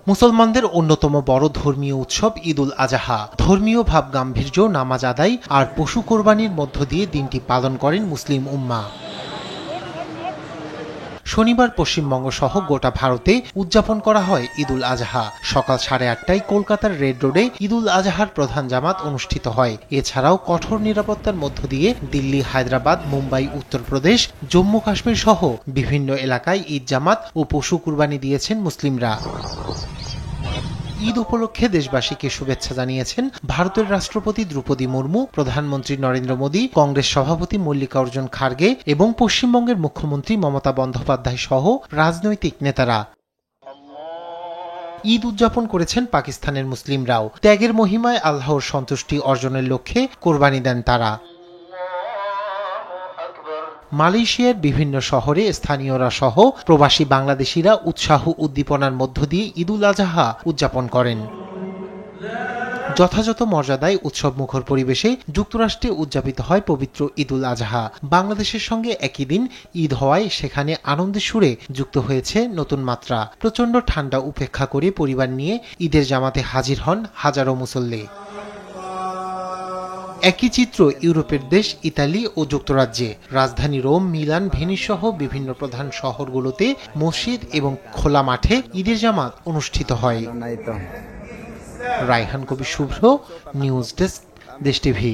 মুসলমানদের অন্যতম বড় ধর্মীয় উৎসব ঈদুল আজহা ধর্মীয় ভাব গাম্ভীর্য, নামাজ আদায় আর পশু কোরবানির মধ্য দিয়ে দিনটি পালন করেন মুসলিম উম্মাহ। শনিবার পশ্চিমবঙ্গ সহ গোটা ভারতে উদযাপন করা হয় ঈদুল আজহা। সকাল 8:30টায় কলকাতার রেড রোডে ঈদুল আজহার প্রধান জামাত অনুষ্ঠিত হয়। এছাড়াও কঠোর নিরাপত্তার মধ্য দিয়ে দিল্লি, হায়দ্রাবাদ, মুম্বাই, উত্তরপ্রদেশ, জম্মু কাশ্মীর সহ বিভিন্ন এলাকায় ঈদ জামাত ও পশু কুরবানি দিয়েছেন মুসলিমরা। ঈদ উপলক্ষে দেশবাসীকে শুভেচ্ছা জানিয়েছেন ভারতের রাষ্ট্রপতি দ্রৌপদী মুর্মু, প্রধানমন্ত্রী নরেন্দ্র মোদী, কংগ্রেস সভাপতি মল্লিকার্জুন খার্গে এবং পশ্চিমবঙ্গের মুখ্যমন্ত্রী মমতা বন্দ্যোপাধ্যায় সহ রাজনৈতিক নেতারা। ঈদ উদযাপন করেছেন পাকিস্তানের মুসলিমরাও। ত্যাগের মহিমায় আল্লাহর সন্তুষ্টি অর্জনের লক্ষ্যে কোরবানি দেন তারা। মালয়েশিয়ার বিভিন্ন শহরে স্থানীয়রা সহ প্রবাসী বাংলাদেশিরা উৎসাহ উদ্দীপনার মধ্য দিয়ে ঈদুল আজহা উদযাপন করেন। যথাযথ মর্যাদায় উৎসবমুখর পরিবেশে যুক্তরাষ্ট্রে উদযাপিত হয় পবিত্র ঈদুল আজহা। বাংলাদেশের সঙ্গে একই দিন ঈদ হওয়ায় সেখানে আনন্দের সুরে যুক্ত হয়েছে নতুন মাত্রা। প্রচণ্ড ঠান্ডা উপেক্ষা করে পরিবার নিয়ে ঈদের জামাতে হাজির হন হাজারো মুসল্লি। একই চিত্র ইউরোপের দেশ ইতালি ও যুক্তরাজ্যে। রাজধানী রোম, মিলান, ভেনিস সহ বিভিন্ন প্রধান শহরগুলোতে মসজিদ এবং খোলা মাঠে ঈদের জামাত অনুষ্ঠিত হয়। রায়হান কবির শুভ্র, নিউজ ডেস্ক, দেশ টিভি।